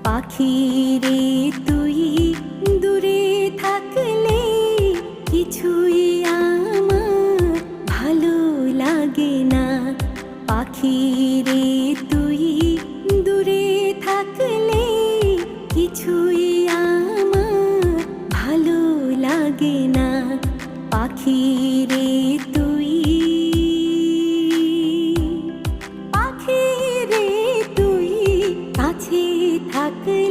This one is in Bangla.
পাখি রে তুই দূরে থাকলে কিছুই আমার ভালো লাগে না। পাখি রে তুই দূরে থাকলে কিছুই আমার ভালো লাগে না। পাখি রে তুই, পাখি রে তুই কাছে থাকলে